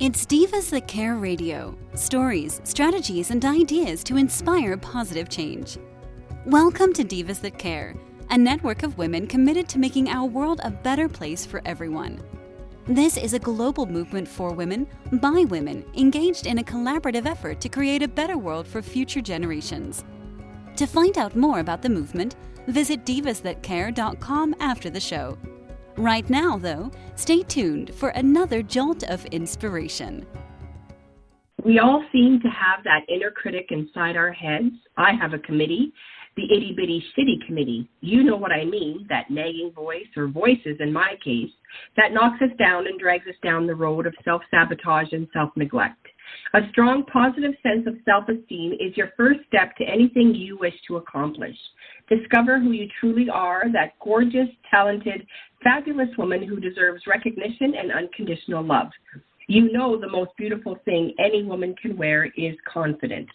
It's Divas That Care Radio. Stories, strategies, and ideas to inspire positive change. Welcome to Divas That Care, a network of women committed to making our world a better place for everyone. This is a global movement for women, by women, engaged in a collaborative effort to create a better world for future generations. To find out more about the movement, visit divasthatcare.com after the show. Right now, though, stay tuned for another jolt of inspiration. We all seem to have that inner critic inside our heads. I have a committee, the Itty Bitty Shitty Committee. You know what I mean, that nagging voice, or voices in my case, that knocks us down and drags us down the road of self-sabotage and self-neglect. A strong, positive sense of self-esteem is your first step to anything you wish to accomplish. Discover who you truly are, that gorgeous, talented, fabulous woman who deserves recognition and unconditional love. You know the most beautiful thing any woman can wear is confidence.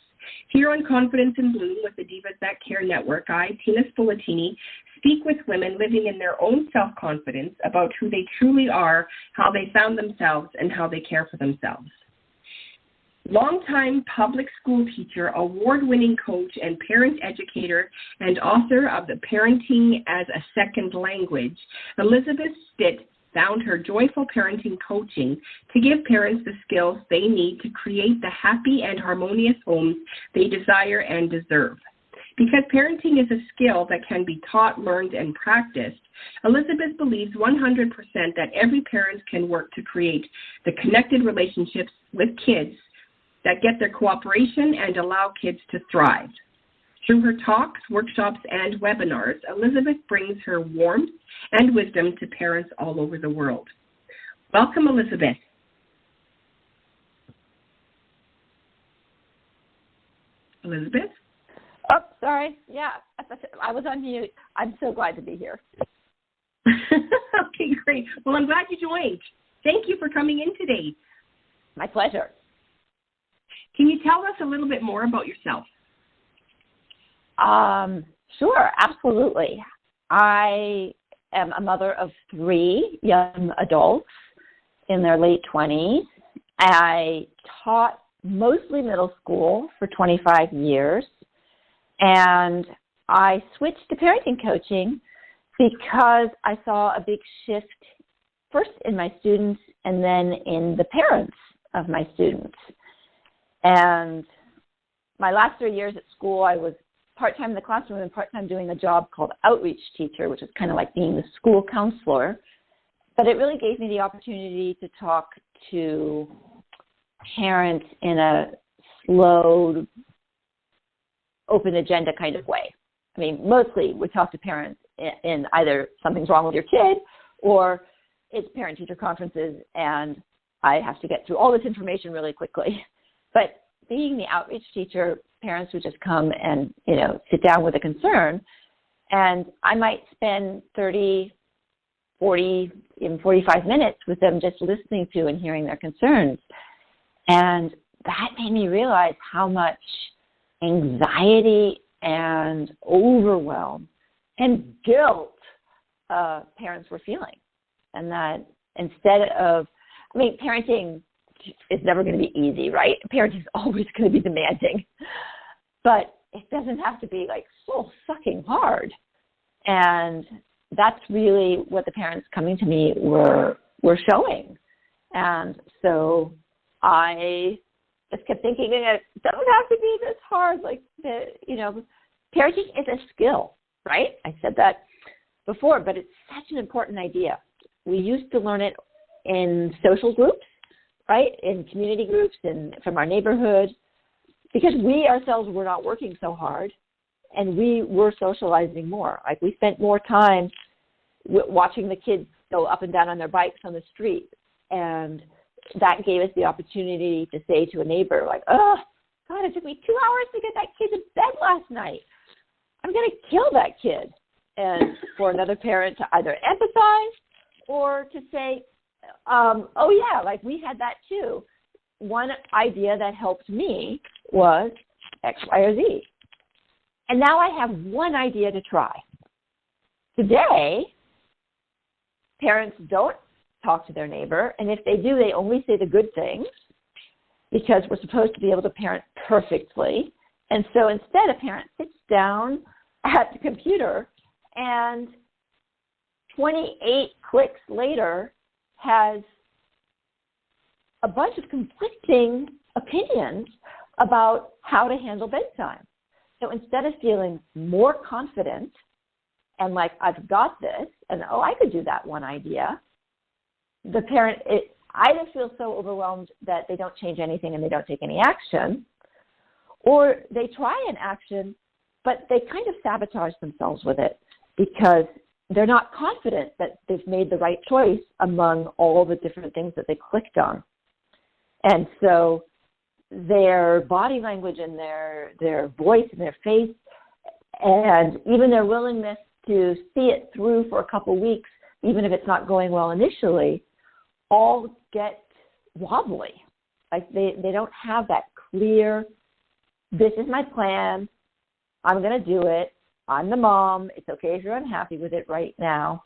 Here on Confidence in Bloom with the Divas That Care Network, I, Tina Spolatini, speak with women living in their own self-confidence about who they truly are, how they found themselves, and how they care for themselves. Longtime public school teacher, award-winning coach, and parent educator, and author of The Parenting as a Second Language, Elizabeth Stitt found her joyful parenting coaching to give parents the skills they need to create the happy and harmonious homes they desire and deserve. Because parenting is a skill that can be taught, learned, and practiced, Elizabeth believes 100% that every parent can work to create the connected relationships with kids that get their cooperation and allow kids to thrive. Through her talks, workshops, and webinars, Elizabeth brings her warmth and wisdom to parents all over the world. Welcome, Elizabeth. Elizabeth? Oh, sorry. Yeah, I was on mute. I'm so glad to be here. Okay, great. Well, I'm glad you joined. Thank you for coming in today. My pleasure. Can you tell us a little bit more about yourself? Sure, absolutely. I am a mother of 3 young adults in their late 20s. I taught mostly middle school for 25 years, and I switched to parenting coaching because I saw a big shift first in my students and then in the parents of my students. And my last 3 years at school, I was part-time in the classroom and part-time doing a job called outreach teacher, which is kind of like being the school counselor. But it really gave me the opportunity to talk to parents in a slow, open agenda kind of way. I mean, mostly we talk to parents in either something's wrong with your kid or it's parent-teacher conferences and I have to get through all this information really quickly. But being the outreach teacher, parents would just come and, sit down with a concern. And I might spend 30, 40, even 45 minutes with them just listening to and hearing their concerns. And that made me realize how much anxiety and overwhelm and guilt parents were feeling. And that instead of, parenting is never going to be easy, right? Parenting is always going to be demanding. But it doesn't have to be soul-sucking hard. And that's really what the parents coming to me were showing. And so I just kept thinking, it doesn't have to be this hard. Parenting is a skill, right? I said that before, but it's such an important idea. We used to learn it in social groups, right, in community groups and from our neighborhood, because we ourselves were not working so hard and we were socializing more. We spent more time watching the kids go up and down on their bikes on the street, and that gave us the opportunity to say to a neighbor, oh, God, it took me 2 hours to get that kid to bed last night. I'm going to kill that kid. And for another parent to either empathize or to say, oh, yeah, we had that too. One idea that helped me was X, Y, or Z. And now I have one idea to try. Today, parents don't talk to their neighbor. And if they do, they only say the good things because we're supposed to be able to parent perfectly. And so instead, a parent sits down at the computer and 28 clicks later has a bunch of conflicting opinions about how to handle bedtime. So instead of feeling more confident and like, I've got this, and I could do that one idea, the parent either feels so overwhelmed that they don't change anything and they don't take any action, or they try an action, but they kind of sabotage themselves with it because they're not confident that they've made the right choice among all the different things that they clicked on. And so their body language and their voice and their face and even their willingness to see it through for a couple weeks, even if it's not going well initially, all get wobbly. Like they don't have that clear, this is my plan, I'm going to do it, I'm the mom, it's okay if you're unhappy with it right now,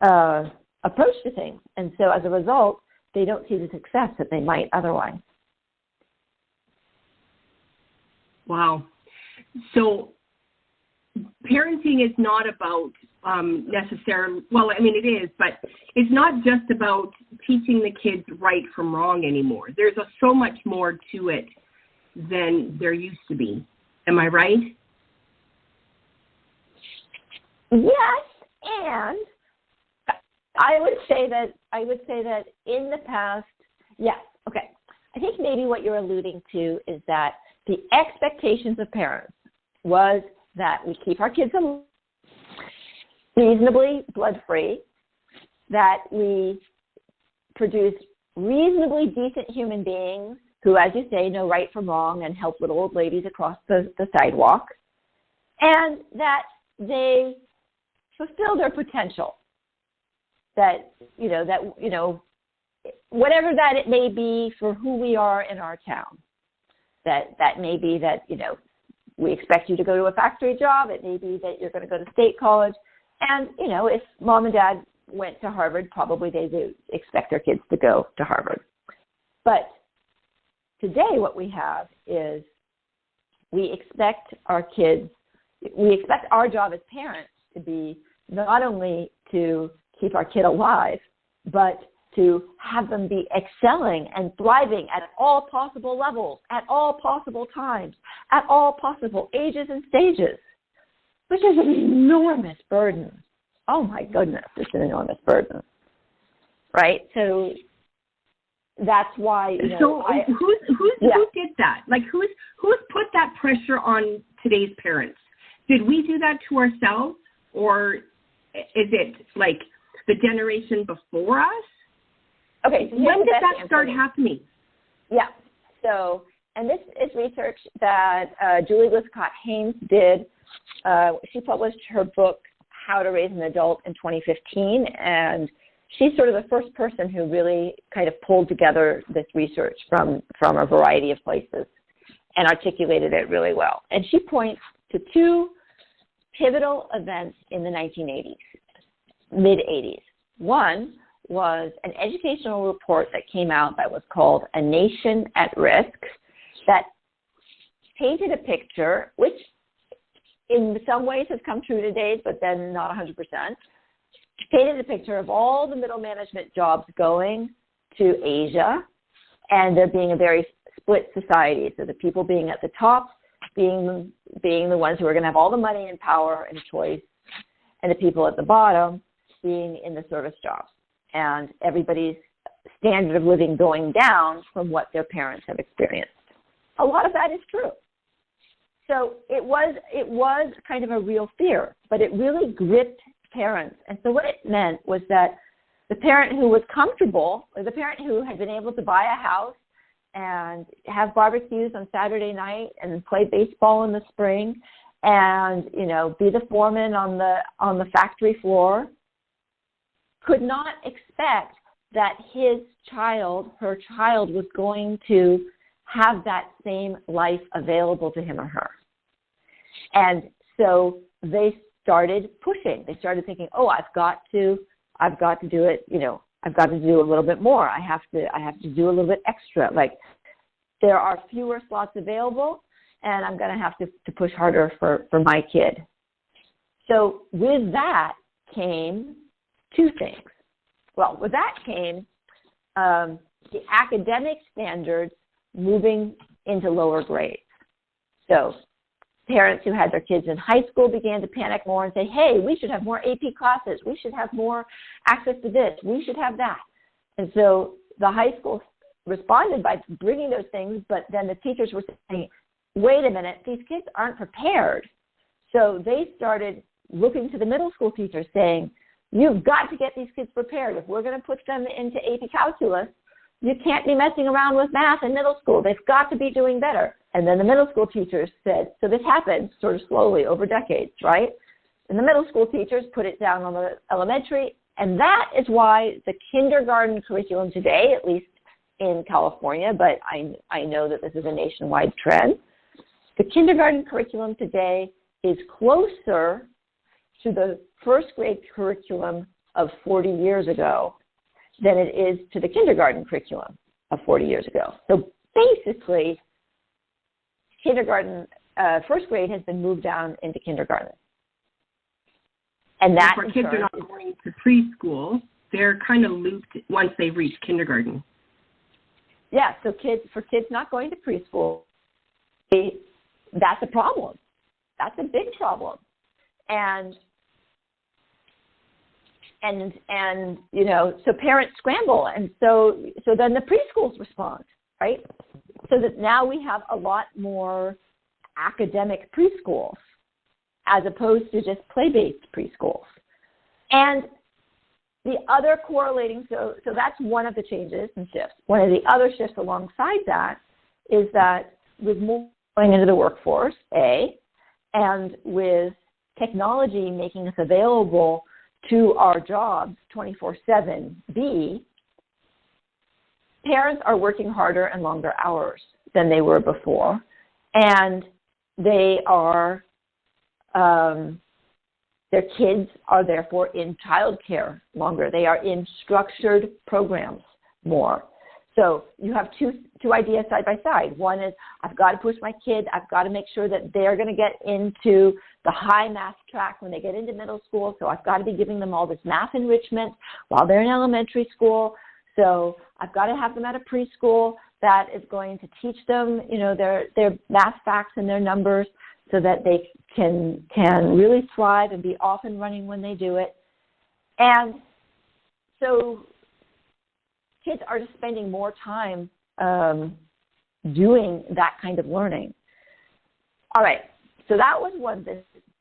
approach to things. And so as a result, they don't see the success that they might otherwise. Wow. So parenting is not about necessarily, well, I mean, it is, but it's not just about teaching the kids right from wrong anymore. There's so much more to it than there used to be. Am I right? Yes, and I would say that in the past, yes, okay. I think maybe what you're alluding to is that the expectations of parents was that we keep our kids reasonably blood-free, that we produce reasonably decent human beings who, as you say, know right from wrong and help little old ladies across the sidewalk, and that they fulfill their potential. That whatever that it may be for who we are in our town. That may be that, we expect you to go to a factory job. It may be that you're going to go to state college. And, if mom and dad went to Harvard, probably they do expect their kids to go to Harvard. But today what we have is we expect our job as parents to be not only to keep our kid alive, but to have them be excelling and thriving at all possible levels, at all possible times, at all possible ages and stages, which is an enormous burden. Oh my goodness, it's an enormous burden, right? So that's why. Who did that? Like who's put that pressure on today's parents? Did we do that to ourselves, or is it like the generation before us? Okay, so when did that start happening? Yeah, so, and this is research that Julie Liscott-Haynes did. She published her book, How to Raise an Adult, in 2015, and she's sort of the first person who really kind of pulled together this research from a variety of places and articulated it really well. And she points to two pivotal events in the 1980s, mid-80s. One was an educational report that came out that was called A Nation at Risk, that painted a picture, which in some ways has come true today, but then not 100%, painted a picture of all the middle management jobs going to Asia, and there being a very split society. So the people being at the top being the ones who are going to have all the money and power and choice, and the people at the bottom being in the service jobs. And everybody's standard of living going down from what their parents have experienced. A lot of that is true. So it was kind of a real fear, but it really gripped parents. And so what it meant was that the parent who was comfortable, or the parent who had been able to buy a house and have barbecues on Saturday night and play baseball in the spring and, be the foreman on the factory floor, could not expect that her child was going to have that same life available to him or her. And so they started pushing. They started thinking, I've got to do it, I've got to do a little bit more. I have to do a little bit extra. Like, there are fewer slots available, and I'm going to have to push harder for my kid. So with that came two things. Well, with that came the academic standards moving into lower grades. So parents who had their kids in high school began to panic more and say, hey, we should have more AP classes. We should have more access to this. We should have that. And so the high school responded by bringing those things, but then the teachers were saying, wait a minute, these kids aren't prepared. So they started looking to the middle school teachers saying, you've got to get these kids prepared. If we're going to put them into AP calculus, you can't be messing around with math in middle school. They've got to be doing better. And then the middle school teachers said, so this happened sort of slowly over decades, right? And the middle school teachers put it down on the elementary, and that is why the kindergarten curriculum today, at least in California, but I know that this is a nationwide trend, the kindergarten curriculum today is closer to the first grade curriculum of 40 years ago than it is to the kindergarten curriculum of 40 years ago. So basically, kindergarten, first grade has been moved down into kindergarten. And that for kids are not going to preschool, they're kind of looped once they reach kindergarten. Yeah, so for kids not going to preschool, that's a problem. That's a big problem. And you know, so parents scramble, and so then the preschools respond, right? So that now we have a lot more academic preschools as opposed to just play-based preschools. And the other correlating, so that's one of the changes and shifts. One of the other shifts alongside that is that with more going into the workforce, A, and with technology making us available to our jobs 24/7, B, parents are working harder and longer hours than they were before, and they are, their kids are therefore in childcare longer. They are in structured programs more. So you have two ideas side by side. One is, I've got to push my kid. I've got to make sure that they're going to get into the high math track when they get into middle school. So I've got to be giving them all this math enrichment while they're in elementary school. So I've got to have them at a preschool that is going to teach them, you know, their math facts and their numbers so that they can really thrive and be off and running when they do it. And so kids are just spending more time doing that kind of learning. All right, so that was one.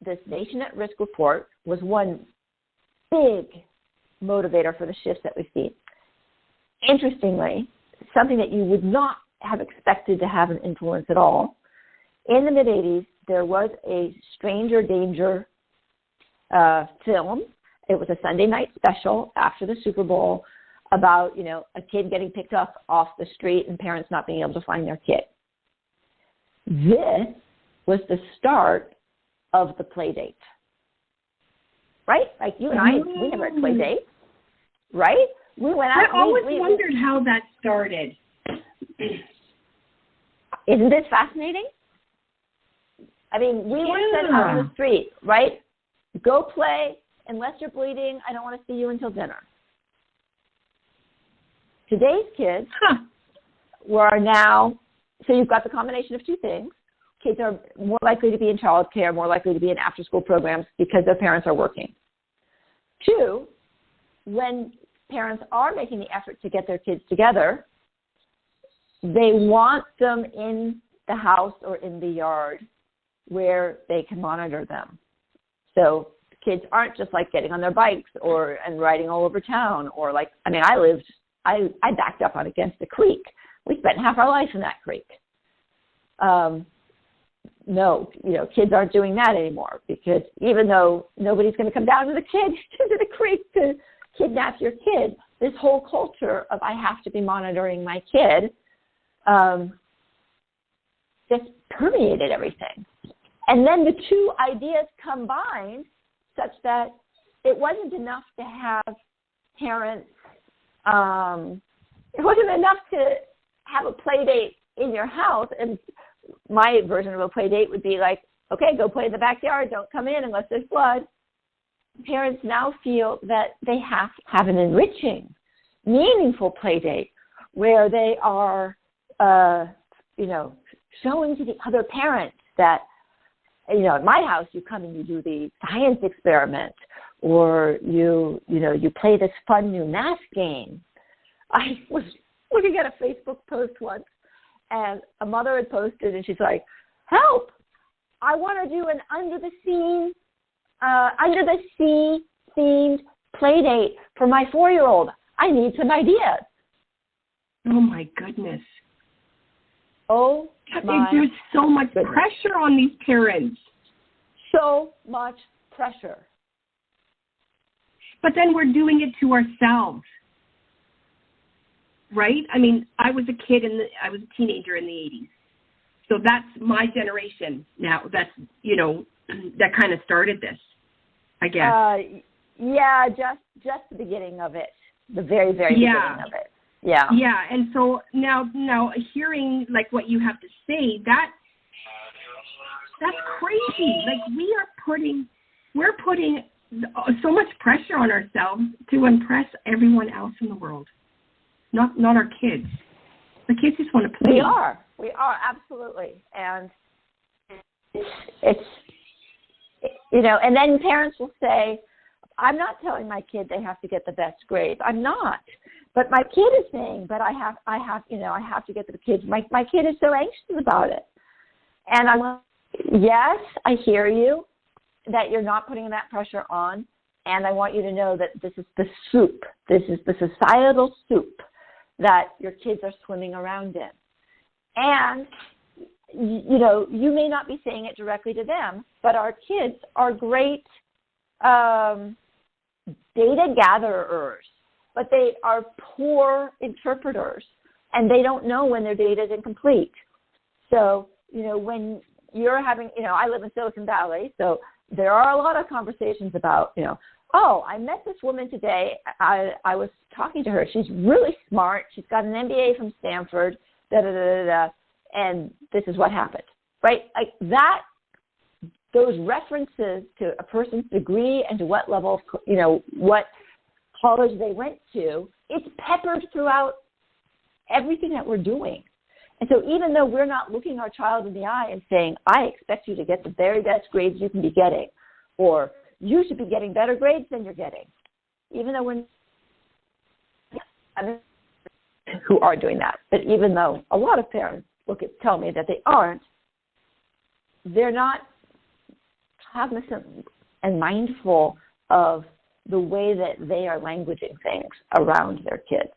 This Nation at Risk report was one big motivator for the shifts that we've seen. Interestingly, something that you would not have expected to have an influence at all, in the mid-'80s, there was a Stranger Danger film. It was a Sunday night special after the Super Bowl about, you know, a kid getting picked up off the street and parents not being able to find their kid. This was the start of the play date, right? Like you and I, we never had play dates, right? We went out. I always wondered how that started. Isn't this fascinating? I mean, we were sent out on the street, right? Go play. Unless you're bleeding, I don't want to see you until dinner. Today's kids were now, so you've got the combination of two things. Kids are more likely to be in childcare, more likely to be in after-school programs because their parents are working. Two, when parents are making the effort to get their kids together, they want them in the house or in the yard where they can monitor them. So kids aren't just like getting on their bikes and riding all over town, or like, I mean, I backed up against a creek. We spent half our life in that creek. No, you know, kids aren't doing that anymore because even though nobody's going to come down to the creek to kidnap your kid, this whole culture of I have to be monitoring my kid just permeated everything. And then the two ideas combined such that it wasn't enough to have parents It wasn't enough to have a play date in your house. And my version of a play date would be like, okay, go play in the backyard. Don't come in unless there's blood. Parents now feel that they have to have an enriching, meaningful play date where they are, showing to the other parents that, at my house, you come and you do the science experiment, or you play this fun new math game. I was looking at a Facebook post once, and a mother had posted, and she's like, "Help! I want to do an under the sea themed play date for my 4-year-old. I need some ideas." Oh my goodness. Oh my There's so much goodness. pressure on these parents. So much pressure. But then we're doing it to ourselves. Right? I mean, I was a teenager in the 80s. So that's my generation now. That's, that kind of started this, I guess. Yeah, just the beginning of it. The very, very beginning of it. Yeah. Yeah, and so now hearing like what you have to say, that's crazy. Like we're putting so much pressure on ourselves to impress everyone else in the world. Not our kids. The kids just want to play. We are absolutely. And it's and then parents will say, "I'm not telling my kid they have to get the best grades. I'm not. But my kid is saying, but I have to get the kids. My kid is so anxious about it." And I'm like, yes, I hear you, that you're not putting that pressure on. And I want you to know that this is the soup. This is the societal soup that your kids are swimming around in. And, you may not be saying it directly to them, but our kids are great data gatherers, but they are poor interpreters, and they don't know when their data is incomplete. So, when you're having, I live in Silicon Valley, so there are a lot of conversations about, oh, I met this woman today. I was talking to her. She's really smart. She's got an MBA from Stanford, and this is what happened, right? Like that, those references to a person's degree and to what level of, what college they went to, it's peppered throughout everything that we're doing. And so even though we're not looking our child in the eye and saying, "I expect you to get the very best grades you can be getting," or "You should be getting better grades than you're getting," even though who are doing that, but even though a lot of parents tell me that they aren't, they're not cognizant and mindful of the way that they are languaging things around their kids.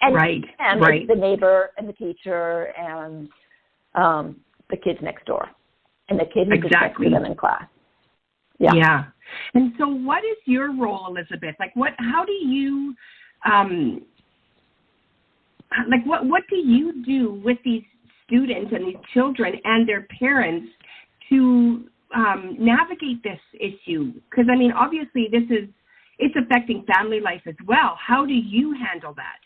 And, right. It's the neighbor and the teacher and the kids next door and the kid who sits next to them in class. Yeah. And so what is your role, Elizabeth? Like how do you, what do you do with these students and these children and their parents to navigate this issue? Because, obviously it's affecting family life as well. How do you handle that?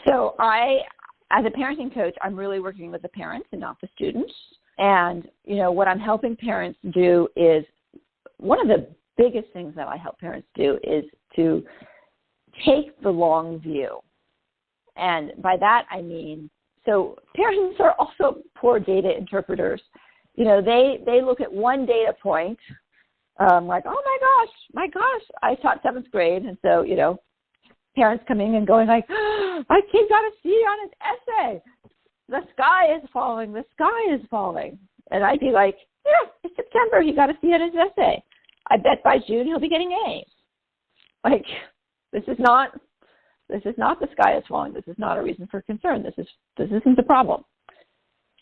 So as a parenting coach, I'm really working with the parents and not the students. And, what I'm helping parents do is, one of the biggest things that I help parents do is to take the long view. And by that, I mean, so parents are also poor data interpreters. They look at one data point, like, "Oh my gosh, I taught 7th grade." And so, parents coming and going like, "Oh, my kid got a C on his essay. The sky is falling. The sky is falling." And I'd be like, "Yeah, it's September. He got a C on his essay. I bet by June he'll be getting A's." Like, this is not the sky is falling. This is not a reason for concern. This isn't the problem.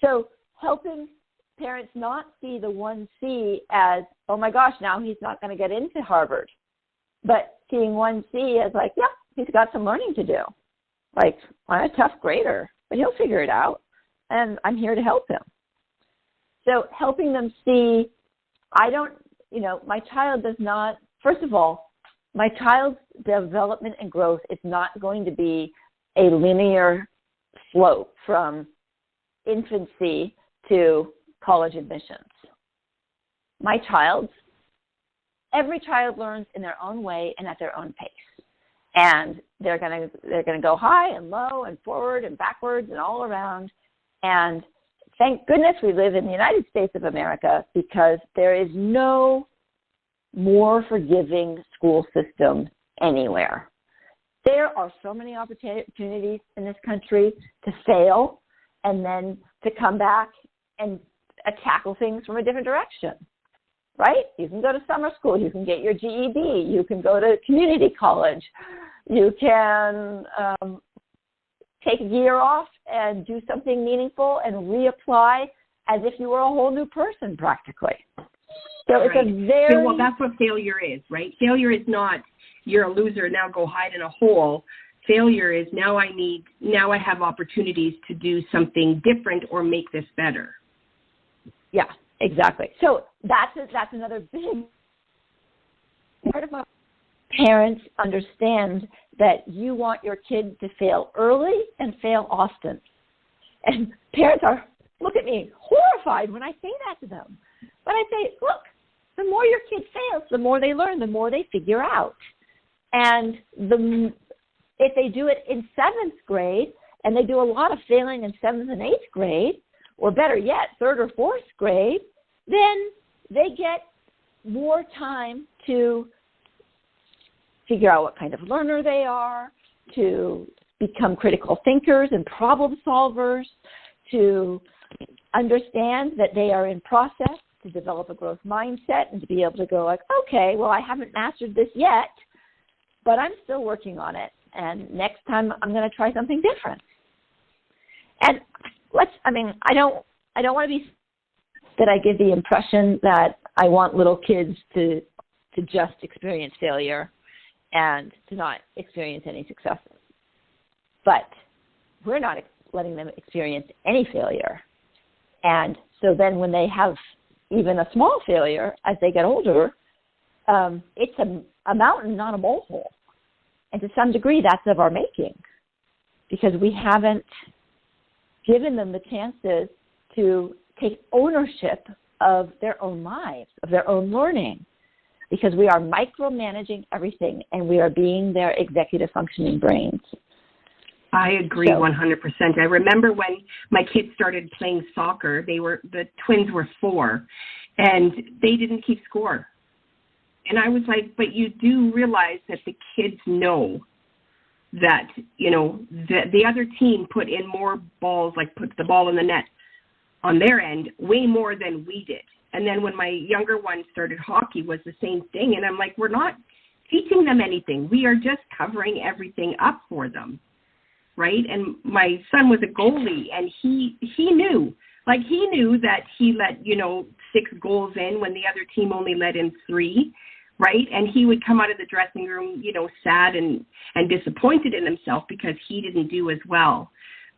So helping parents not see the 1C as, "Oh my gosh, now he's not going to get into Harvard," but seeing 1C as like, "Yep, he's got some learning to do. Like, I'm a tough grader, but he'll figure it out, and I'm here to help him." So helping them see, my child does not, first of all, my child's development and growth is not going to be a linear slope from infancy to college admissions. Every child learns in their own way and at their own pace. And they're going to go high and low and forward and backwards and all around. And thank goodness we live in the United States of America, because there is no more forgiving school system anywhere. There are so many opportunities in this country to fail and then to come back and tackle things from a different direction, right? You can go to summer school. You can get your GED. You can go to community college. You can take a year off and do something meaningful and reapply as if you were a whole new person practically. So right. It's a very... Well, that's what failure is, right? Failure is not, you're a loser, now go hide in a hole. Failure is now I have opportunities to do something different or make this better. Yeah, exactly. So that's another big part of my parents understand that you want your kid to fail early and fail often. And parents look at me horrified when I say that to them. But I say, look, the more your kid fails, the more they learn, the more they figure out. And if they do it in 7th grade and they do a lot of failing in 7th and 8th grade, or better yet, 3rd or 4th grade, then they get more time to figure out what kind of learner they are, to become critical thinkers and problem solvers, to understand that they are in process, to develop a growth mindset, and to be able to go like, okay, well, I haven't mastered this yet, but I'm still working on it. And next time I'm going to try something different. And I don't want to be that I give the impression that I want little kids to just experience failure and to not experience any successes. But we're not letting them experience any failure. And so then when they have even a small failure as they get older, it's a mountain, not a molehill. And to some degree, that's of our making, because we haven't given them the chances to take ownership of their own lives, of their own learning, because we are micromanaging everything and we are being their executive functioning brains. I agree 100%. I remember when my kids started playing soccer, the twins were 4, and they didn't keep score. And I was like, but you do realize that the kids know that, the other team put in more balls, like put the ball in the net on their end, way more than we did. And then when my younger one started hockey, was the same thing. And I'm like, we're not teaching them anything. We are just covering everything up for them, right? And my son was a goalie, and he knew that he let, 6 goals in when the other team only let in 3. Right? And he would come out of the dressing room, sad and disappointed in himself because he didn't do as well.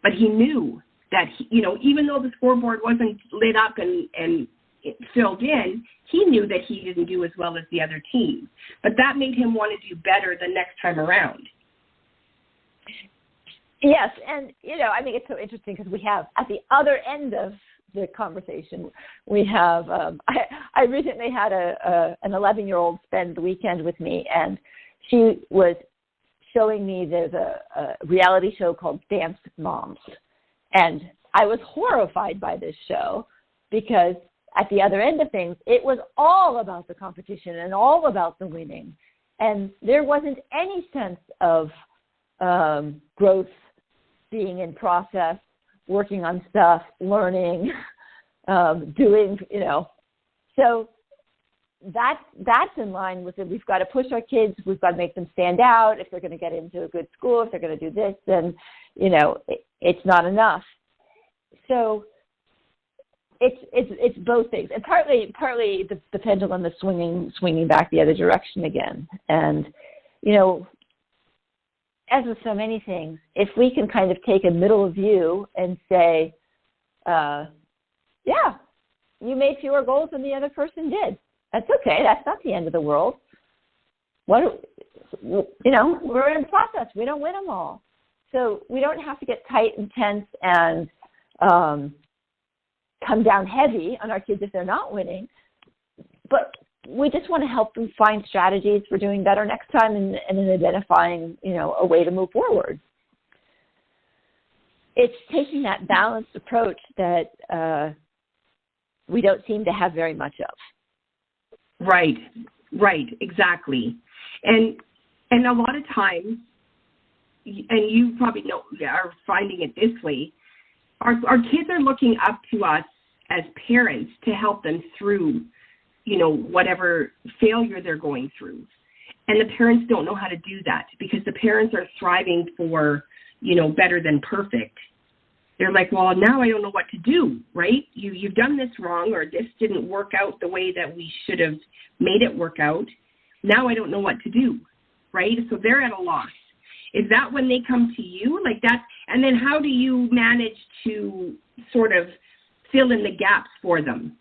But he knew that, even though the scoreboard wasn't lit up and it filled in, he knew that he didn't do as well as the other team. But that made him want to do better the next time around. Yes. And, it's so interesting because we have at the other end of the conversation, we have, I recently had an 11-year-old spend the weekend with me, and she was showing me there's a reality show called Dance Moms. And I was horrified by this show because at the other end of things, it was all about the competition and all about the winning. And there wasn't any sense of growth, being in process, working on stuff, learning, doing, So that's in line with it. We've got to push our kids. We've got to make them stand out. If they're going to get into a good school, if they're going to do this, then, it's not enough. So it's both things. And partly the pendulum is swinging back the other direction again. And, as with so many things, if we can kind of take a middle view and say, yeah, you made fewer goals than the other person did. That's okay. That's not the end of the world. we're in process. We don't win them all. So we don't have to get tight and tense and come down heavy on our kids if they're not winning. But we just want to help them find strategies for doing better next time and in identifying, a way to move forward. It's taking that balanced approach that we don't seem to have very much of. Right, exactly. And a lot of times, and you probably are finding it this way, our kids are looking up to us as parents to help them through, whatever failure they're going through. And the parents don't know how to do that because the parents are striving for, better than perfect. They're like, well, now I don't know what to do, right? You've done this wrong, or this didn't work out the way that we should have made it work out. Now I don't know what to do, right? So they're at a loss. Is that when they come to you like that? And then how do you manage to sort of fill in the gaps for them?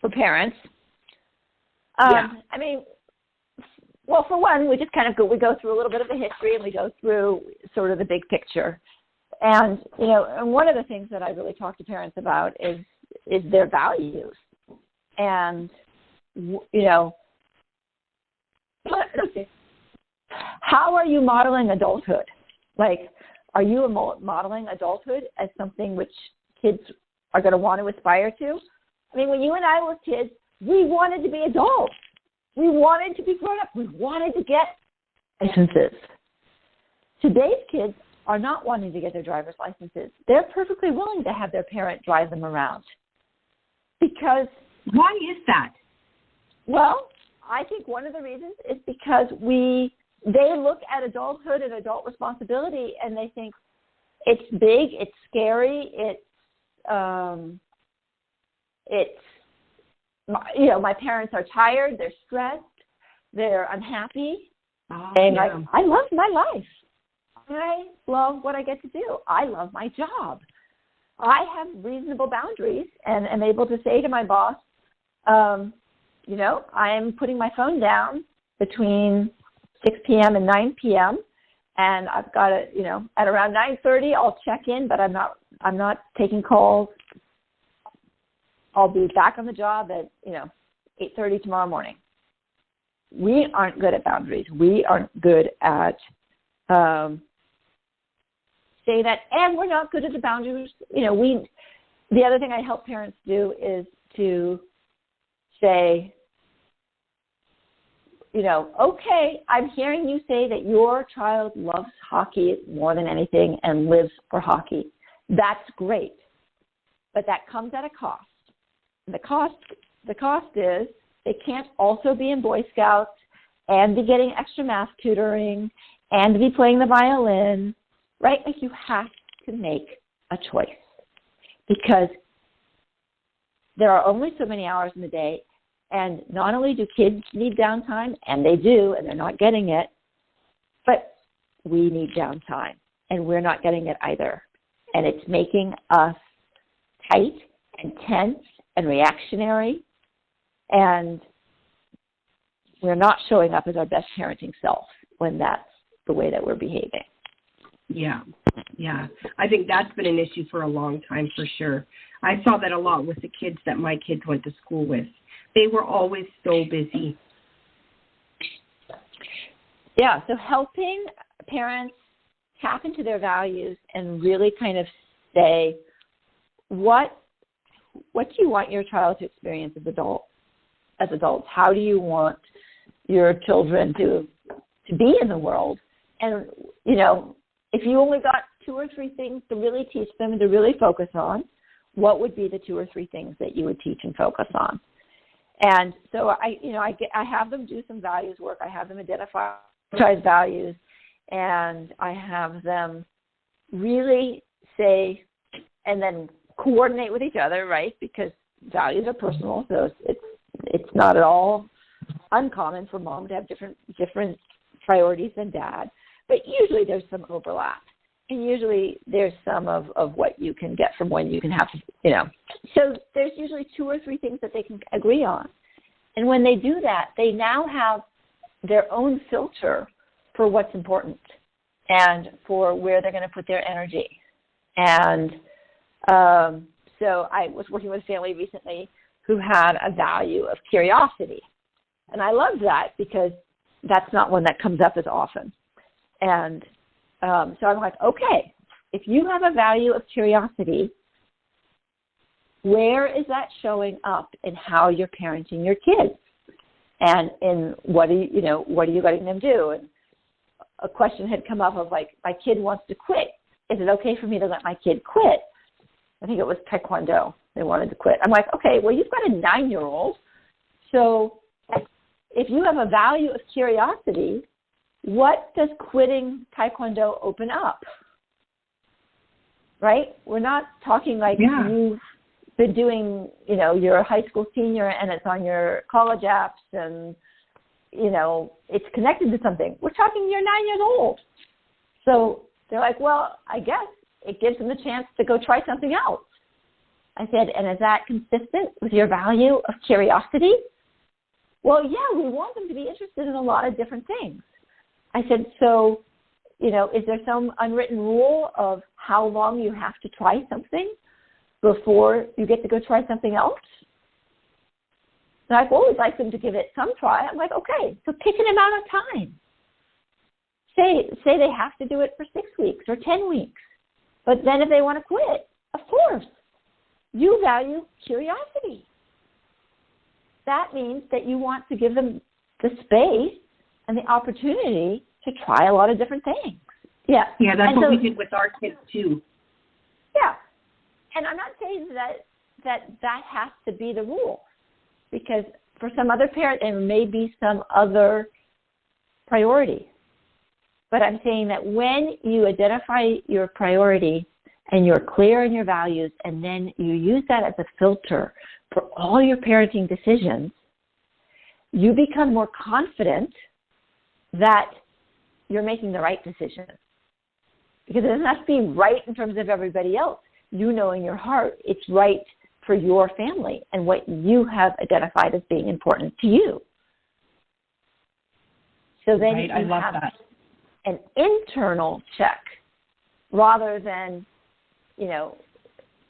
For parents? Yeah. Well, for one, we just we go through a little bit of the history and we go through sort of the big picture. And, and one of the things that I really talk to parents about is their values. And, how are you modeling adulthood? Like, are you modeling adulthood as something which kids are going to want to aspire to? When you and I were kids, we wanted to be adults. We wanted to be grown up. We wanted to get licenses. Today's kids are not wanting to get their driver's licenses. They're perfectly willing to have their parent drive them around. Because... Why is that? Well, I think one of the reasons is because they look at adulthood and adult responsibility and they think it's big, it's scary, my parents are tired, they're stressed, they're unhappy, and I love my life. I love what I get to do. I love my job. I have reasonable boundaries and am able to say to my boss, I'm putting my phone down between 6 p.m. and 9 p.m. and I've got to, at around 9:30 I'll check in, but I'm not taking calls. I'll be back on the job at 8:30 tomorrow morning. We aren't good at boundaries. We aren't good at say that, and we're not good at the boundaries. The other thing I help parents do is to say, okay, I'm hearing you say that your child loves hockey more than anything and lives for hockey. That's great, but that comes at a cost. And the cost is they can't also be in Boy Scouts and be getting extra math tutoring and be playing the violin, right? Like, you have to make a choice because there are only so many hours in the day, and not only do kids need downtime, and they do, and they're not getting it, but we need downtime, and we're not getting it either. And it's making us tight and tense and reactionary, and we're not showing up as our best parenting self when that's the way that we're behaving. Yeah. I think that's been an issue for a long time, for sure. I saw that a lot with the kids that my kids went to school with. They were always so busy. Yeah, so helping parents tap into their values and really kind of say, what do you want your child to experience as adults? How do you want your children to be in the world? And, if you only got 2 or 3 things to really teach them and to really focus on, what would be the 2 or 3 things that you would teach and focus on? And so I have them do some values work. I have them identify values, and I have them really say, and then coordinate with each other, right? Because values are personal, so it's not at all uncommon for mom to have different priorities than dad. But usually there's some overlap, and usually there's some of what you can get from when you can have, So there's usually 2 or 3 things that they can agree on. And when they do that, they now have their own filter for what's important and for where they're going to put their energy. And so I was working with a family recently who had a value of curiosity. And I love that because that's not one that comes up as often. And so I'm like, okay, if you have a value of curiosity, where is that showing up in how you're parenting your kids? And in what are you letting them do? And a question had come up of like, my kid wants to quit. Is it okay for me to let my kid quit? I think it was Taekwondo. They wanted to quit. I'm like, okay, well, you've got a 9-year-old. So if you have a value of curiosity, what does quitting Taekwondo open up? Right? We're not talking like you've been doing, you're a high school senior and it's on your college apps and, it's connected to something. We're talking you're 9 years old. So they're like, well, I guess it gives them the chance to go try something else. I said, and is that consistent with your value of curiosity? Well, yeah, we want them to be interested in a lot of different things. I said, so, is there some unwritten rule of how long you have to try something before you get to go try something else? And I've always liked them to give it some try. I'm like, okay, so pick an amount of time. Say they have to do it for 6 weeks or 10 weeks. But then if they want to quit, of course, you value curiosity. That means that you want to give them the space and the opportunity to try a lot of different things. Yeah. Yeah, that's what we did with our kids too. Yeah. And I'm not saying that has to be the rule, because for some other parent, there may be some other priority. But I'm saying that when you identify your priority and you're clear in your values, and then you use that as a filter for all your parenting decisions, you become more confident that you're making the right decision. Because it doesn't have to be right in terms of everybody else. You know in your heart it's right for your family and what you have identified as being important to you. So then you have an internal check rather than,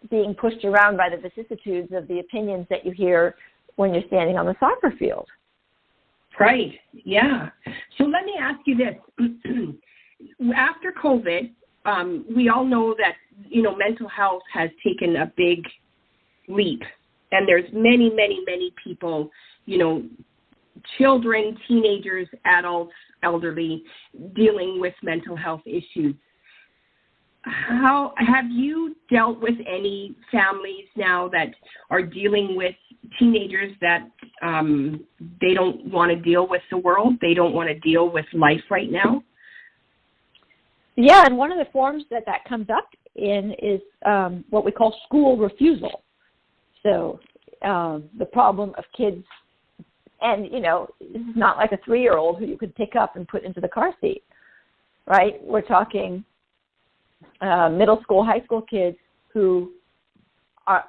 being pushed around by the vicissitudes of the opinions that you hear when you're standing on the soccer field. Right, yeah. So let me ask you this. After COVID, we all know that, mental health has taken a big leap. And there's many, many, many people, children, teenagers, adults, elderly, dealing with mental health issues. How have you dealt with any families now that are dealing with teenagers that they don't want to deal with the world? They don't want to deal with life right now? Yeah, and one of the forms that comes up in is what we call school refusal. So the problem of kids, and, this is not like a 3-year-old who you could pick up and put into the car seat, right? We're talking middle school, high school kids who are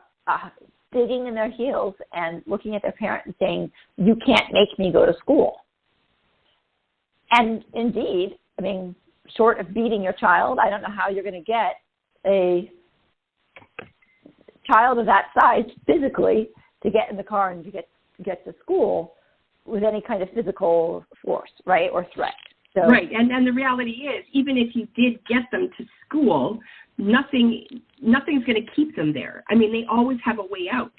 digging in their heels and looking at their parent and saying, you can't make me go to school. And indeed, short of beating your child, I don't know how you're going to get a child of that size physically to get in the car and to get to school with any kind of physical force, right, or threat. So, right, and the reality is, even if you did get them to school, nothing's going to keep them there. They always have a way out.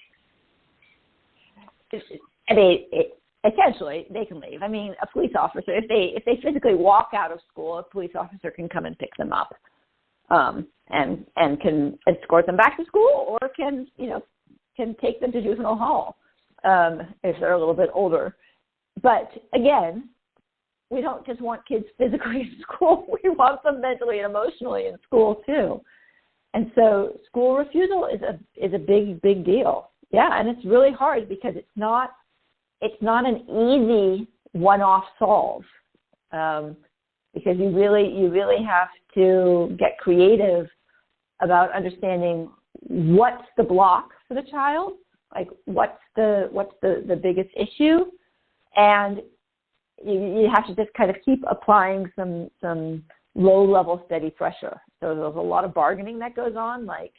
Essentially, they can leave. A police officer, if they physically walk out of school, a police officer can come and pick them up, and can escort them back to school, or can take them to juvenile hall if they're a little bit older. But again, we don't just want kids physically in school. We want them mentally and emotionally in school too. And so school refusal is a big, big deal. Yeah, and it's really hard because it's not an easy one-off solve, because you really have to get creative about understanding what's the block for the child, like what's the biggest issue, and you have to just kind of keep applying some low-level steady pressure. So there's a lot of bargaining that goes on, like,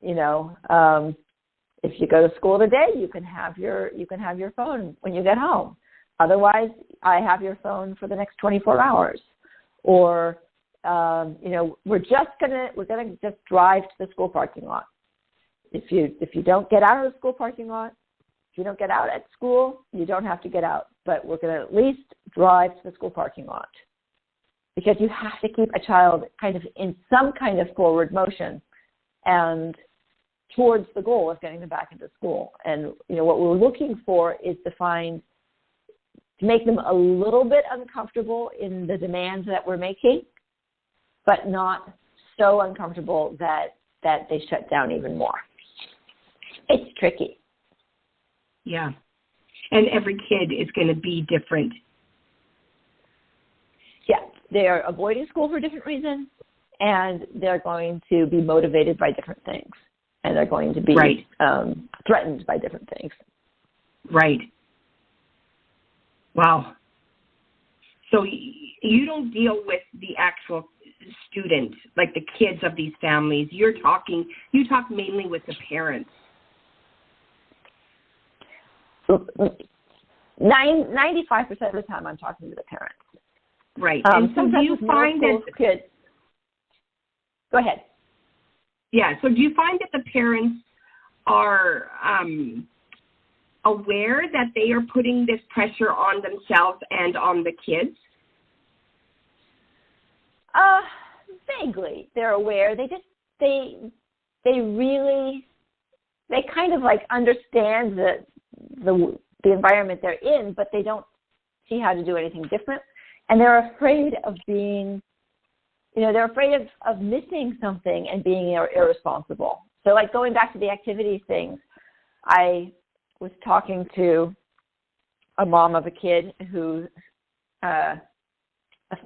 if you go to school today, you can have your phone when you get home. Otherwise, I have your phone for the next 24 hours. Or, we're gonna just drive to the school parking lot. If you don't get out of the school parking lot, if you don't get out at school, you don't have to get out. But we're going to at least drive to the school parking lot, because you have to keep a child kind of in some kind of forward motion and towards the goal of getting them back into school. And, what we're looking for is to make them a little bit uncomfortable in the demands that we're making, but not so uncomfortable that they shut down even more. It's tricky. Yeah. And every kid is going to be different. Yeah. They are avoiding school for different reasons, and they're going to be motivated by different things, and they're going to be threatened by different things. Right. Wow. So you don't deal with the actual student, like the kids of these families. You talk mainly with the parents. 95% of the time I'm talking to the parents. Right. And so do you find that kids... Go ahead. Yeah. So do you find that the parents are aware that they are putting this pressure on themselves and on the kids? Vaguely, they're aware. They kind of like understand the environment they're in, but they don't see how to do anything different. And they're afraid of being, they're afraid of missing something and being irresponsible. So like going back to the activities things, I was talking to a mom of a kid who, a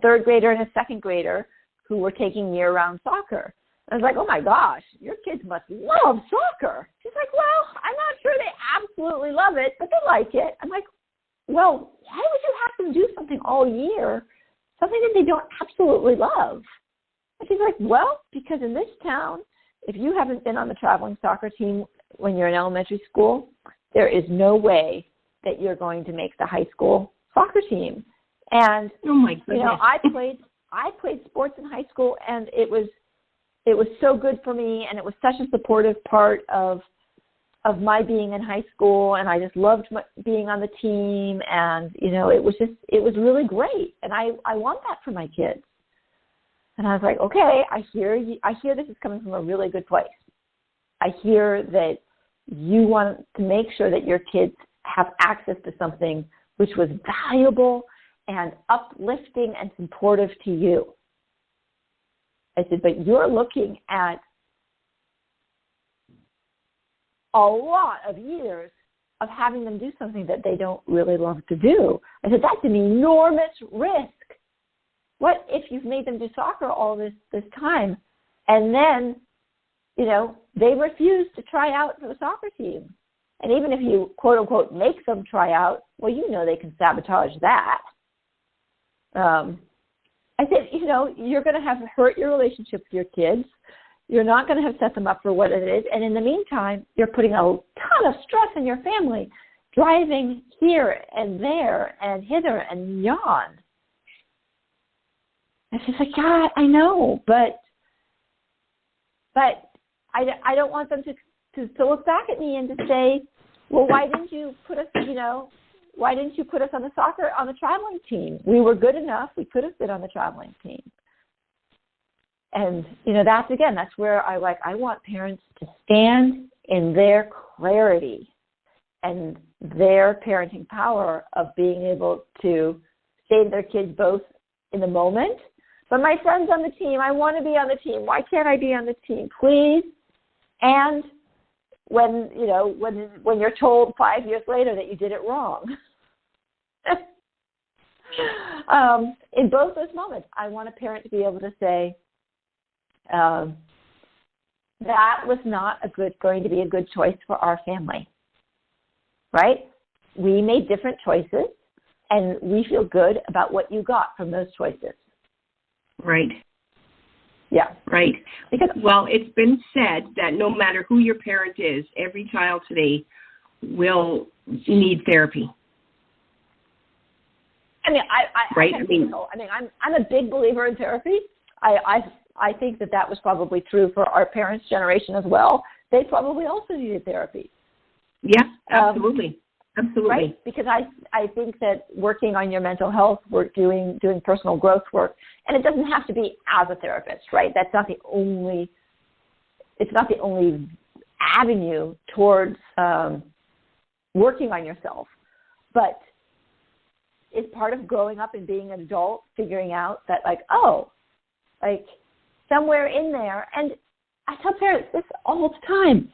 third grader and a second grader who were taking year-round soccer. I was like, oh my gosh, your kids must love soccer. She's like, well, I'm not sure they absolutely love it, but they like it. I'm like, well, why would you have them do something all year, something that they don't absolutely love? And she's like, well, because in this town, if you haven't been on the traveling soccer team when you're in elementary school, there is no way that you're going to make the high school soccer team. And oh my goodness. I played sports in high school, and it was so good for me, and it was such a supportive part of my being in high school, and I just loved being on the team, and it was really great, and I want that for my kids. And I was like, okay, I hear this is coming from a really good place. I hear that you want to make sure that your kids have access to something which was valuable and uplifting and supportive to you. I said, but you're looking at a lot of years of having them do something that they don't really love to do. I said, that's an enormous risk. What if you've made them do soccer all this time, and then, they refuse to try out for the soccer team? And even if you, quote unquote, make them try out, well, they can sabotage that. I said, you're going to have hurt your relationship with your kids. You're not going to have set them up for what it is. And in the meantime, you're putting a ton of stress on your family, driving here and there and hither and yon. And she's like, yeah, I know, but I don't want them to look back at me and to say, well, why didn't you put us, why didn't you put us on the traveling team? We were good enough. We could have been on the traveling team. And, that's where I want parents to stand in their clarity and their parenting power of being able to say to their kids both in the moment, but my friend's on the team. I want to be on the team. Why can't I be on the team, please? And when you're told 5 years later that you did it wrong. In both those moments, I want a parent to be able to say, that was not going to be a good choice for our family, right? We made different choices, and we feel good about what you got from those choices. Right. Yeah. Right. Because, well, it's been said that no matter who your parent is, every child today will need therapy. I mean, right? I'm a big believer in therapy. I think that was probably true for our parents' generation as well. They probably also needed therapy. Yeah, absolutely. Absolutely. Right? Because I think that working on your mental health, doing personal growth work, and it doesn't have to be as a therapist, right? It's not the only avenue towards working on yourself. But it's part of growing up and being an adult, figuring out that somewhere in there, and I tell parents this all the time,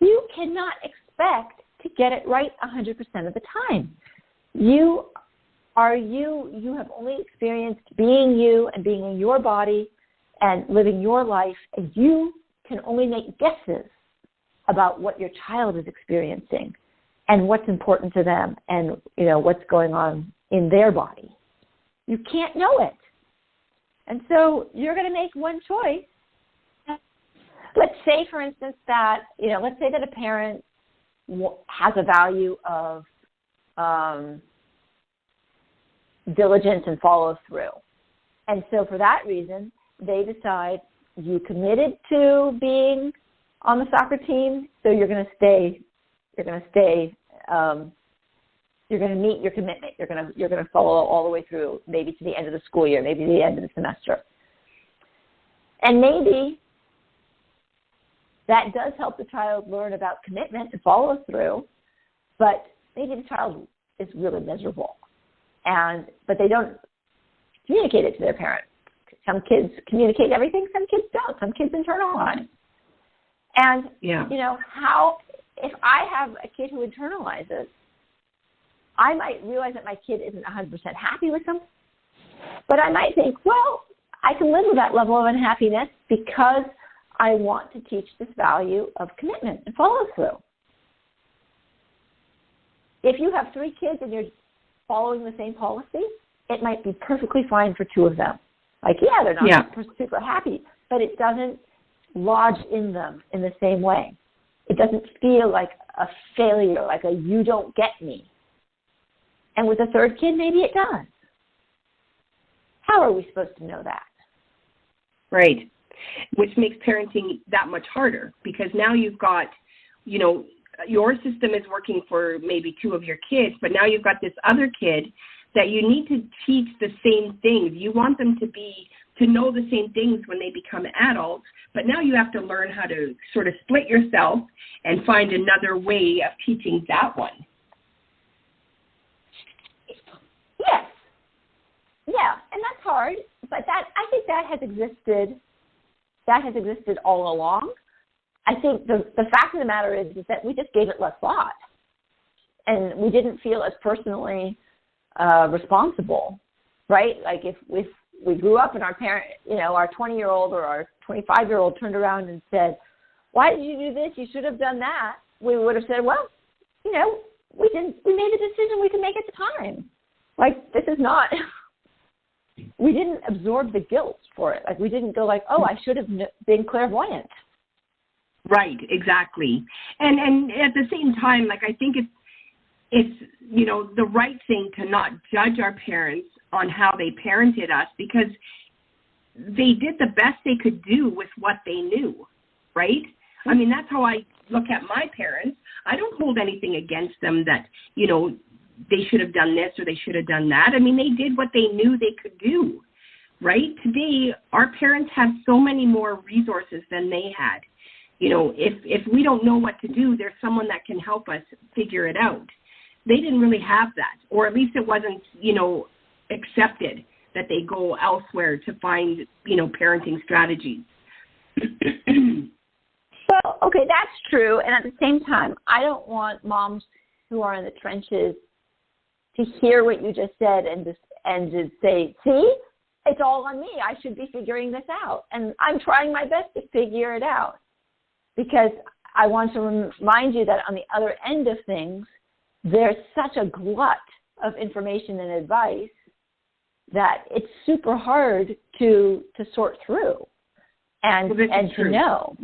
you cannot expect to get it right 100% of the time. You have only experienced being you and being in your body and living your life, and you can only make guesses about what your child is experiencing and what's important to them and, what's going on in their body. You can't know it. And so you're going to make one choice. Let's say, for instance, that, let's say that a parent has a value of diligence and follow through. And so for that reason, they decide you committed to being on the soccer team, so you're going to stay. You're going to meet your commitment. You're going to follow all the way through, maybe to the end of the school year, maybe the end of the semester. And maybe that does help the child learn about commitment and follow through, but maybe the child is really miserable, but they don't communicate it to their parents. Some kids communicate everything, some kids don't. Some kids internalize. And, if I have a kid who internalizes, I might realize that my kid isn't 100% happy with them, but I might think, well, I can live with that level of unhappiness because I want to teach this value of commitment and follow through. If you have 3 kids and you're following the same policy, it might be perfectly fine for 2 of them. They're not super happy, but it doesn't lodge in them in the same way. It doesn't feel like a failure, like a you don't get me. And with a 3rd kid, maybe it does. How are we supposed to know that? Right. Which makes parenting that much harder because now you've got, your system is working for maybe 2 of your kids, but now you've got this other kid that you need to teach the same things. You want them to know the same things when they become adults, but now you have to learn how to sort of split yourself and find another way of teaching that one. Yes. Yeah, and that's hard, but I think that has existed. That has existed all along. I think the fact of the matter is that we just gave it less thought, and we didn't feel as personally responsible, right? Like if we grew up and our parent, our 20-year-old or our 25-year-old turned around and said, "Why did you do this? You should have done that." We would have said, "Well, we made the decision we could make at the time. This is not." We didn't absorb the guilt for it. We didn't go "Oh, I should have been clairvoyant." Right, exactly. And at the same time, I think it's the right thing to not judge our parents on how they parented us because they did the best they could do with what they knew, right? I mean, that's how I look at my parents. I don't hold anything against them that, they should have done this or they should have done that. I mean, they did what they knew they could do, right? Today, our parents have so many more resources than they had. If we don't know what to do, there's someone that can help us figure it out. They didn't really have that, or at least it wasn't, accepted that they go elsewhere to find, parenting strategies. Well, okay, that's true. And at the same time, I don't want moms who are in the trenches to hear what you just said and just say, "See, it's all on me. I should be figuring this out." And I'm trying my best to figure it out because I want to remind you that on the other end of things, there's such a glut of information and advice that it's super hard to sort through and to know.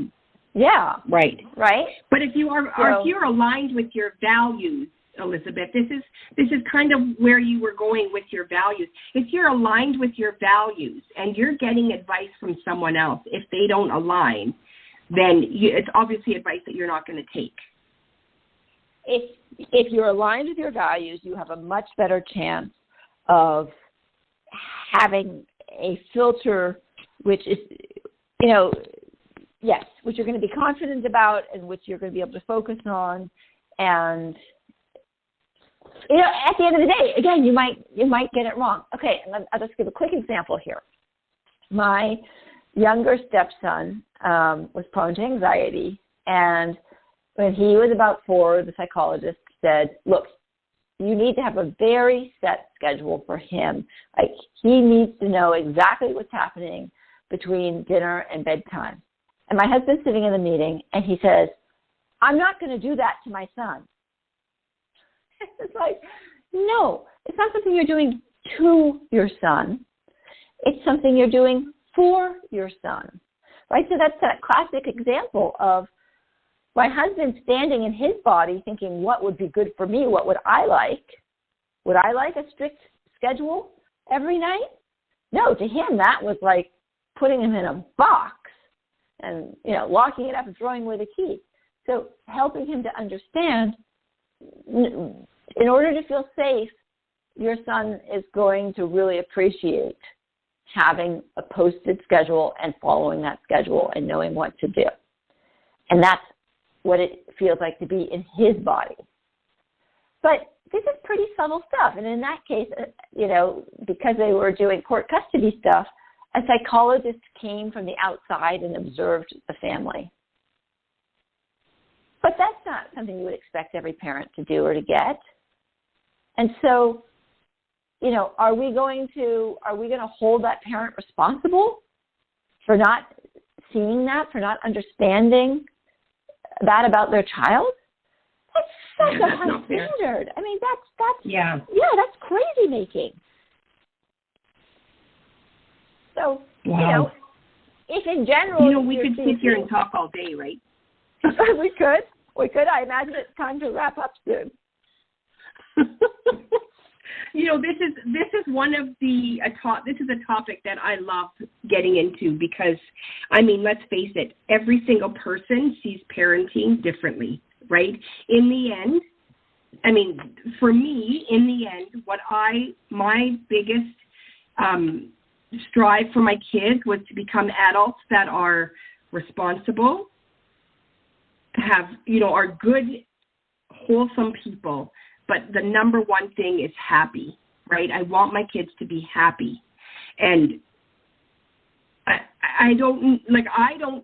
Yeah. Right. Right. But if you're aligned with your values, Elizabeth, this is kind of where you were going with your values. If you're aligned with your values and you're getting advice from someone else, if they don't align, then it's obviously advice that you're not going to take. If you're aligned with your values, you have a much better chance of having a filter which is, yes, which you're going to be confident about and which you're going to be able to focus on. And, at the end of the day, again, you might get it wrong. Okay, and I'll just give a quick example here. My younger stepson was prone to anxiety, and when he was about 4, the psychologist said, look, you need to have a very set schedule for him. Like, he needs to know exactly what's happening between dinner and bedtime. And my husband's sitting in the meeting, and he says, I'm not going to do that to my son. It's like, no, it's not something you're doing to your son. It's something you're doing for your son. Right? So that's that classic example of my husband standing in his body thinking, what would be good for me? What would I like? Would I like a strict schedule every night? No, to him that was like putting him in a box and, locking it up and throwing away the key. So helping him to understand, in order to feel safe, your son is going to really appreciate having a posted schedule and following that schedule and knowing what to do. And that's what it feels like to be in his body. But this is pretty subtle stuff. And in that case, because they were doing court custody stuff, a psychologist came from the outside and observed the family. But that's not something you would expect every parent to do or to get. And so, are we going to hold that parent responsible for not seeing that, for not understanding that about their child? That's such a high standard. I mean, that's crazy making. So, wow. If in general, we could sit here and talk all day, right? We could. I imagine it's time to wrap up soon. This is one of this is a topic that I love getting into because, let's face it, every single person sees parenting differently, right? In the end, for me, in the end, my biggest strive for my kids was to become adults that are responsible, have, are good, wholesome people. But the number one thing is happy, right? I want my kids to be happy. And I don't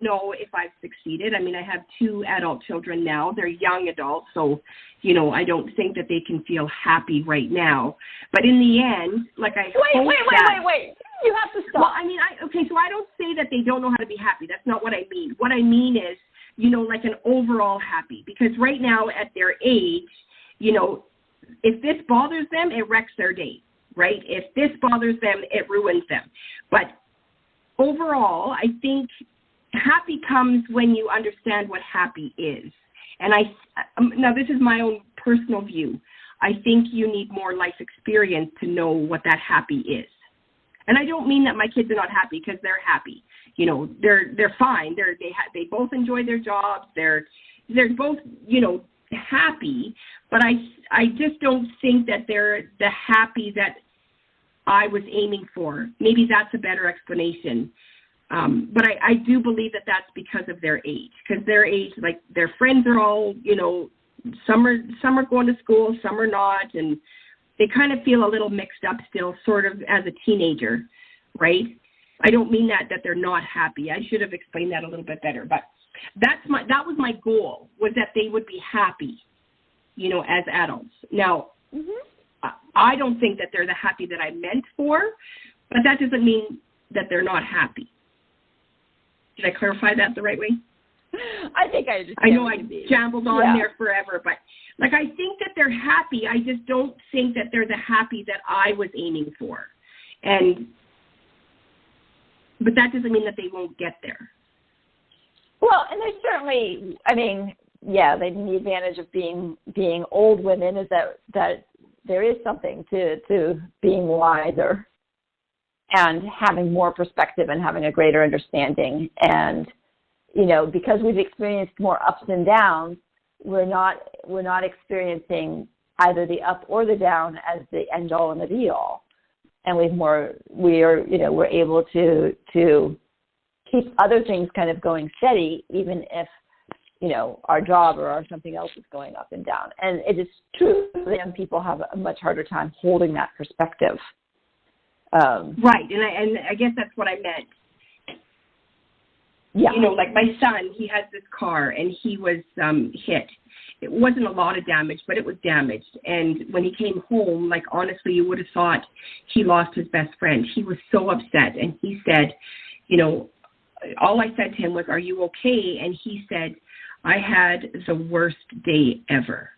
know if I've succeeded. I have 2 adult children now. They're young adults, so, I don't think that they can feel happy right now. But in the end, Wait. You have to stop. Well, so I don't say that they don't know how to be happy. That's not what I mean. What I mean is, like an overall happy. Because right now at their age, if this bothers them, it wrecks their day, right? If this bothers them, it ruins them. But overall, I think happy comes when you understand what happy is. And now this is my own personal view. I think you need more life experience to know what that happy is. And I don't mean that my kids are not happy, because they're happy. They're fine. They both enjoy their jobs. They're both, happy, but I just don't think that they're the happy that I was aiming for. Maybe that's a better explanation. But I do believe that that's because of their age, because their age, like their friends are all, some are going to school, some are not, and they kind of feel a little mixed up still, sort of as a teenager, right? I don't mean that they're not happy. I should have explained that a little bit better, but that was my goal, was that they would be happy, as adults. Now, I don't think that they're the happy that I meant for, but that doesn't mean that they're not happy. Did I clarify that the right way? I think I understand. I know I jambled on there forever, but like I think that they're happy. I just don't think that they're the happy that I was aiming for. But that doesn't mean that they won't get there. Well, and there's certainly, I mean, yeah, the advantage of being old women is that there is something to being wiser and having more perspective and having a greater understanding. And, you know, because we've experienced more ups and downs, we're not experiencing either the up or the down as the end all and the be all. And we're able to keep other things kind of going steady, even if, you know, our job or something else is going up and down. And it is true that young people have a much harder time holding that perspective. Right, and I guess that's what I meant. Yeah. You know, like my son, he has this car, and he was hit. It wasn't a lot of damage, but it was damaged. And when he came home, like, honestly, you would have thought he lost his best friend. He was so upset, and he said, you know, all I said to him was, "Are you okay?" And he said, "I had the worst day ever."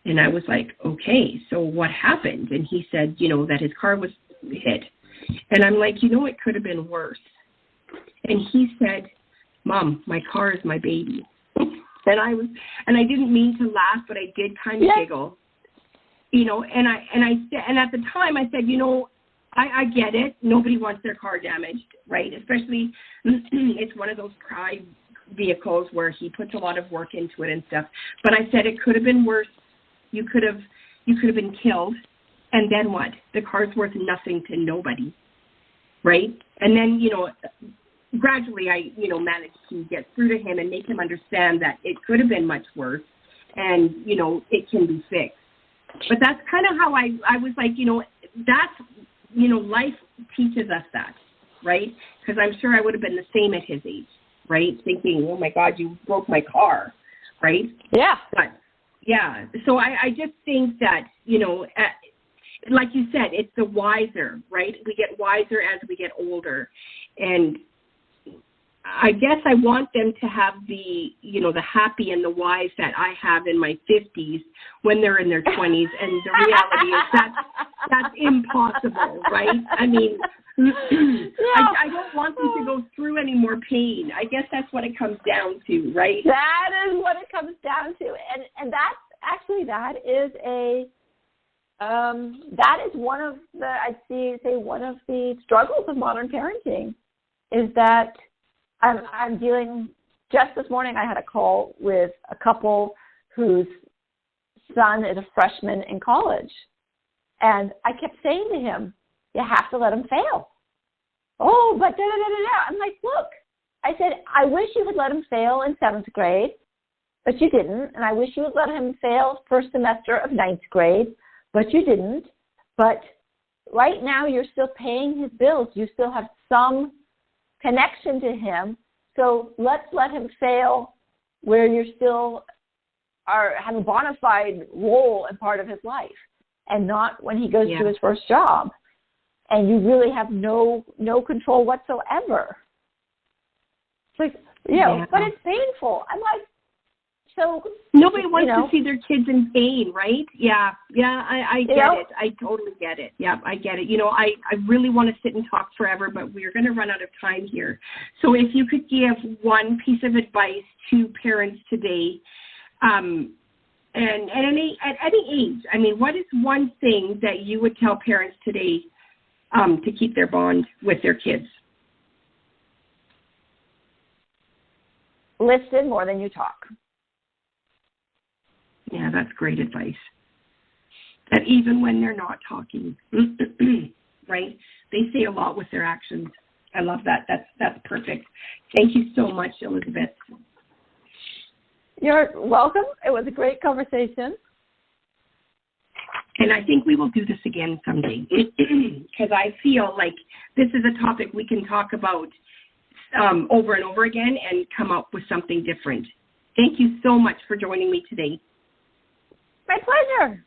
And I was like, okay, so what happened? And he said, you know, that his car was hit. And I'm like, you know, it could have been worse. And he said, "Mom, my car is my baby." And I didn't mean to laugh, but I did kind of giggle. You know, and at the time I said, you know, I get it. Nobody wants their car damaged, right? Especially it's one of those pride vehicles where he puts a lot of work into it and stuff. But I said it could have been worse. You could have been killed. And then what? The car's worth nothing to nobody, right? And then, you know, gradually I, you know, managed to get through to him and make him understand that it could have been much worse and, you know, it can be fixed. But that's kind of how I was like, you know, that's, you know, life teaches us that, right? Because I'm sure I would have been the same at his age, right? Thinking, oh my God, you broke my car, right? Yeah. But yeah, so I just think that, you know, like you said, it's the wiser, right? We get wiser as we get older. And I guess I want them to have the, you know, the happy and the wise that I have in my 50s when they're in their 20s. And the reality is that's impossible, right? I mean, I don't want them to go through any more pain. I guess that's what it comes down to, right? That is what it comes down to. And that's actually, that is one of the, I'd say one of the struggles of modern parenting is that I'm dealing, just this morning I had a call with a couple whose son is a freshman in college. And I kept saying to him, you have to let him fail. Oh, but da-da-da-da-da. I'm like, look, I said, I wish you would let him fail in 7th grade, but you didn't. And I wish you would let him fail first semester of 9th grade, but you didn't. But right now you're still paying his bills. You still have some connection to him. So let's let him fail where you still have a bona fide role and part of his life, and not when he goes to his first job and you really have no control whatsoever. It's like, you know, but it's painful. I'm like, so nobody wants to see their kids in pain, right? Yeah, I get it. I totally get it. Yeah, I get it. You know, I really want to sit and talk forever, but we're going to run out of time here. So if you could give one piece of advice to parents today, and at any age, I mean, what is one thing that you would tell parents today to keep their bond with their kids? Listen more than you talk. Yeah, that's great advice. That even when they're not talking, right? They say a lot with their actions. I love that. That's perfect. Thank you so much, Elizabeth. You're welcome. It was a great conversation. And I think we will do this again someday because I feel like this is a topic we can talk about over and over again and come up with something different. Thank you so much for joining me today. My pleasure.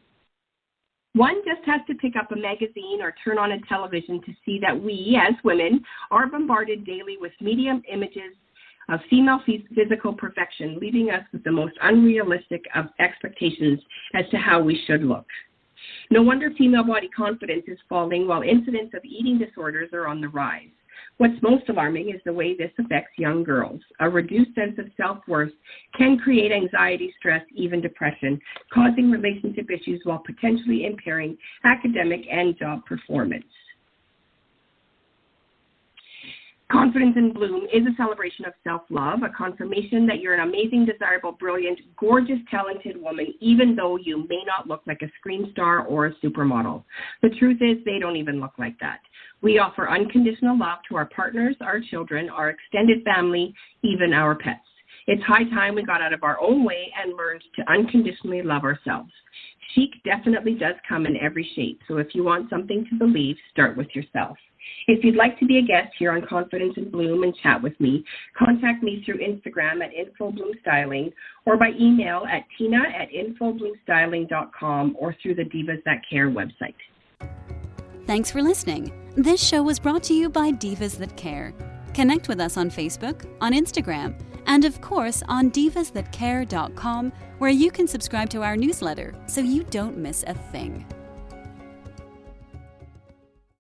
One just has to pick up a magazine or turn on a television to see that we, as women, are bombarded daily with media images of female physical perfection, leaving us with the most unrealistic of expectations as to how we should look. No wonder female body confidence is falling while incidents of eating disorders are on the rise. What's most alarming is the way this affects young girls. A reduced sense of self-worth can create anxiety, stress, even depression, causing relationship issues while potentially impairing academic and job performance. Confidence in Bloom is a celebration of self-love, a confirmation that you're an amazing, desirable, brilliant, gorgeous, talented woman, even though you may not look like a screen star or a supermodel. The truth is, they don't even look like that. We offer unconditional love to our partners, our children, our extended family, even our pets. It's high time we got out of our own way and learned to unconditionally love ourselves. Chic definitely does come in every shape, so if you want something to believe, start with yourself. If you'd like to be a guest here on Confidence in Bloom and chat with me, contact me through Instagram at infobloomstyling or by email at tina@infobloomstyling.com or through the Divas That Care website. Thanks for listening. This show was brought to you by Divas That Care. Connect with us on Facebook, on Instagram, and of course on divasthatcare.com, where you can subscribe to our newsletter so you don't miss a thing.